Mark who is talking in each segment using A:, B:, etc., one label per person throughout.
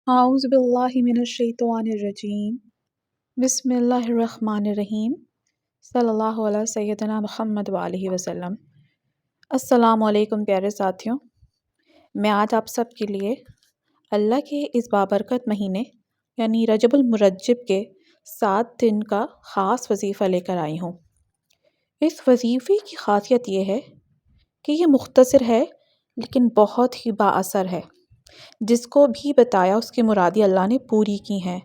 A: اعوذ باللہ من الشیطان الرجیم بسم اللہ الرحمن الرحیم صلی اللہ علیہ سیدنا محمد وآلہ وسلم۔ السلام علیکم پیارے ساتھیوں، میں آج آپ سب کے لیے اللہ کے اس بابرکت مہینے یعنی رجب المرجب کے 7 دن کا خاص وظیفہ لے کر آئی ہوں۔ اس وظیفے کی خاصیت یہ ہے کہ یہ مختصر ہے لیکن بہت ہی با اثر ہے۔ جس کو بھی بتایا اس کی مرادی اللہ نے پوری کی ہیں۔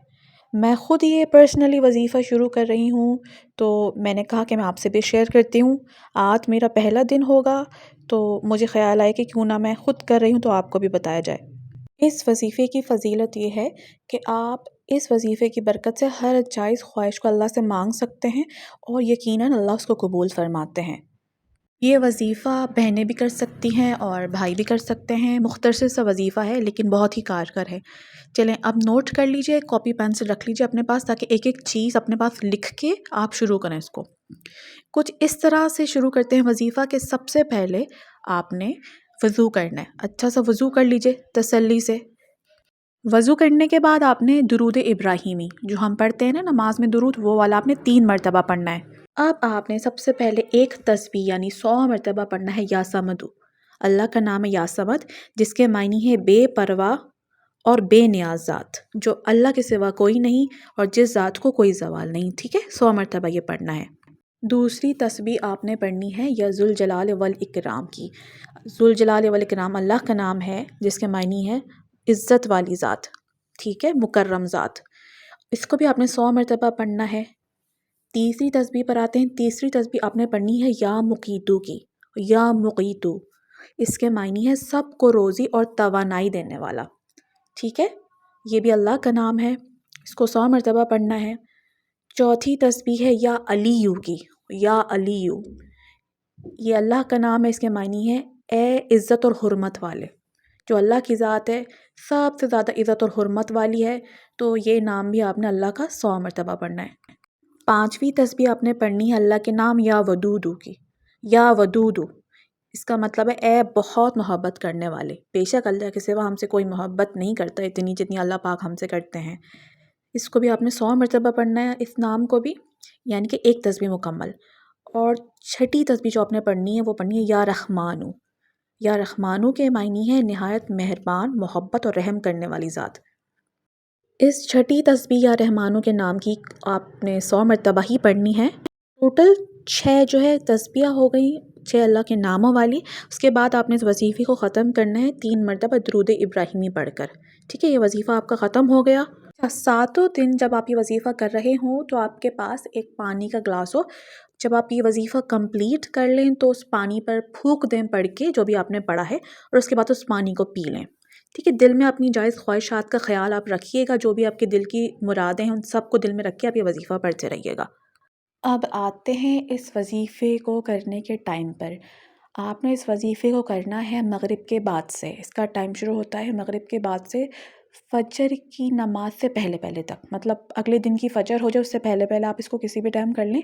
A: میں خود یہ پرسنلی وظیفہ شروع کر رہی ہوں تو میں نے کہا کہ میں آپ سے بھی شیئر کرتی ہوں۔ آج میرا پہلا دن ہوگا تو مجھے خیال آئے کہ کیوں نہ میں خود کر رہی ہوں تو آپ کو بھی بتایا جائے۔ اس وظیفے کی فضیلت یہ ہے کہ آپ اس وظیفے کی برکت سے ہر جائز خواہش کو اللہ سے مانگ سکتے ہیں اور یقیناً اللہ اس کو قبول فرماتے ہیں۔ یہ وظیفہ بہنیں بھی کر سکتی ہیں اور بھائی بھی کر سکتے ہیں۔ مختصر سا وظیفہ ہے لیکن بہت ہی کارگر ہے۔ چلیں اب نوٹ کر لیجئے، کاپی پینسل رکھ لیجئے اپنے پاس تاکہ ایک ایک چیز اپنے پاس لکھ کے آپ شروع کریں اس کو۔ کچھ اس طرح سے شروع کرتے ہیں وظیفہ کہ سب سے پہلے آپ نے وضو کرنا ہے۔ اچھا سا وضو کر لیجئے تسلی سے۔ وضو کرنے کے بعد آپ نے درود ابراہیمی جو ہم پڑھتے ہیں نا نماز میں درود، وہ والا آپ نے 3 مرتبہ پڑھنا ہے۔ اب آپ نے سب سے پہلے ایک تسبیح یعنی 100 مرتبہ پڑھنا ہے یا صمد۔ اللہ کا نام ہے یا صمد، جس کے معنی ہے بے پرواہ اور بے نیاز ذات، جو اللہ کے سوا کوئی نہیں اور جس ذات کو کوئی زوال نہیں۔ ٹھیک ہے، 100 مرتبہ یہ پڑھنا ہے۔ دوسری تسبیح آپ نے پڑھنی ہے یا ذوالجلال والاکرام کی۔ ذوالجلال والاکرام اللہ کا نام ہے جس کے معنی ہے عزت والی ذات، ٹھیک ہے، مکرم ذات۔ اس کو بھی آپ نے 100 مرتبہ پڑھنا ہے۔ تیسری تسبیح پر آتے ہیں۔ تیسری تسبیح آپ نے پڑھنی ہے یا مقیتو کی۔ یا مقیتو اس کے معنی ہے سب کو روزی اور توانائی دینے والا، ٹھیک ہے، یہ بھی اللہ کا نام ہے، اس کو 100 مرتبہ پڑھنا ہے۔ چوتھی تسبیح ہے یا علیو کی۔ یا علیو یہ اللہ کا نام ہے، اس کے معنی ہے اے عزت اور حرمت والے، جو اللہ کی ذات ہے سب سے زیادہ عزت اور حرمت والی ہے، تو یہ نام بھی آپ نے اللہ کا 100 مرتبہ پڑھنا ہے۔ پانچویں تسبیح آپ نے پڑھنی ہے اللہ کے نام یا ودودو کی۔ یا ودودو اس کا مطلب ہے اے بہت محبت کرنے والے۔ بے شک اللہ کے سوا ہم سے کوئی محبت نہیں کرتا اتنی جتنی اللہ پاک ہم سے کرتے ہیں۔ اس کو بھی آپ نے 100 مرتبہ پڑھنا ہے، اس نام کو بھی، یعنی کہ ایک تسبیح مکمل۔ اور چھٹی تسبیح جو آپ نے پڑھنی ہے وہ پڑھنی ہے یا رحمانو۔ یا رحمانو کے معنی ہے نہایت مہربان، محبت اور رحم کرنے والی ذات۔ اس چھٹی تسبیح یا رحمانو کے نام کی آپ نے 100 مرتبہ ہی پڑھنی ہے۔ ٹوٹل 6 جو ہے تسبیح ہو گئی، 6 اللہ کے ناموں والی۔ اس کے بعد آپ نے اس وظیفے کو ختم کرنا ہے 3 مرتبہ درود ابراہیمی پڑھ کر، ٹھیک ہے، یہ وظیفہ آپ کا ختم ہو گیا۔ 7 دن جب آپ یہ وظیفہ کر رہے ہوں تو آپ کے پاس ایک پانی کا گلاس ہو۔ جب آپ یہ وظیفہ کمپلیٹ کر لیں تو اس پانی پر پھونک دیں پڑھ کے جو بھی آپ نے پڑھا ہے، اور اس کے بعد اس پانی کو پی لیں، ٹھیک ہے۔ دل میں اپنی جائز خواہشات کا خیال آپ رکھیے گا، جو بھی آپ کے دل کی مرادیں ہیں ان سب کو دل میں رکھ کے آپ یہ وظیفہ پڑھتے رہیے گا۔ اب آتے ہیں اس وظیفے کو کرنے کے ٹائم پر۔ آپ نے اس وظیفے کو کرنا ہے مغرب کے بعد سے۔ اس کا ٹائم شروع ہوتا ہے مغرب کے بعد سے فجر کی نماز سے پہلے پہلے تک، مطلب اگلے دن کی فجر ہو جائے اس سے پہلے پہلے آپ اس کو کسی بھی ٹائم کر لیں،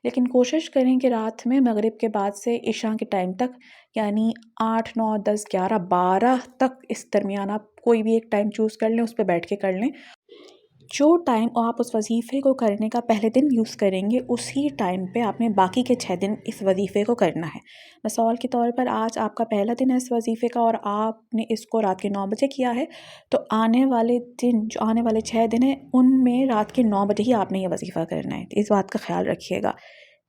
A: لیکن کوشش کریں کہ رات میں مغرب کے بعد سے عشاء کے ٹائم تک، یعنی 8، 9، 10، 11، 12 تک اس درمیان آپ کوئی بھی ایک ٹائم چوز کر لیں، اس پہ بیٹھ کے کر لیں۔ جو ٹائم آپ اس وظیفے کو کرنے کا پہلے دن یوز کریں گے اسی ٹائم پہ آپ نے باقی کے 6 دن اس وظیفے کو کرنا ہے۔ مثال کے طور پر آج آپ کا پہلا دن ہے اس وظیفے کا اور آپ نے اس کو رات کے 9 بجے کیا ہے، تو آنے والے دن جو آنے والے 6 دن ہیں ان میں رات کے 9 بجے ہی آپ نے یہ وظیفہ کرنا ہے، اس بات کا خیال رکھیے گا۔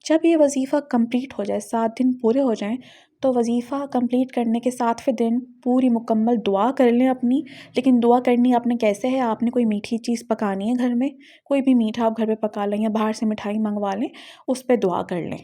A: جب یہ وظیفہ کمپلیٹ ہو جائے، 7 دن پورے ہو جائیں، تو وظیفہ کمپلیٹ کرنے کے 7ویں دن پوری مکمل دعا کر لیں اپنی۔ لیکن دعا کرنی آپ نے کیسے ہے، آپ نے کوئی میٹھی چیز پکانی ہے گھر میں، کوئی بھی میٹھا آپ گھر پہ پکا لیں یا باہر سے مٹھائی منگوا لیں، اس پہ دعا کر لیں،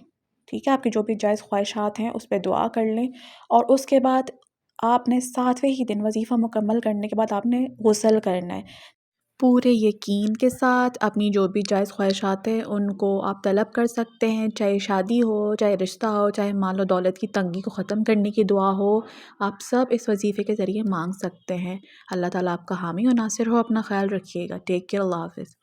A: ٹھیک ہے، آپ کی جو بھی جائز خواہشات ہیں اس پہ دعا کر لیں۔ اور اس کے بعد آپ نے 7ویں ہی دن وظیفہ مکمل کرنے کے بعد آپ نے غسل کرنا ہے۔ پورے یقین کے ساتھ اپنی جو بھی جائز خواہشات ہیں ان کو آپ طلب کر سکتے ہیں، چاہے شادی ہو، چاہے رشتہ ہو، چاہے مال و دولت کی تنگی کو ختم کرنے کی دعا ہو، آپ سب اس وظیفے کے ذریعے مانگ سکتے ہیں۔ اللہ تعالیٰ آپ کا حامی و ناصر ہو۔ اپنا خیال رکھیے گا۔ Take care. اللہ حافظ۔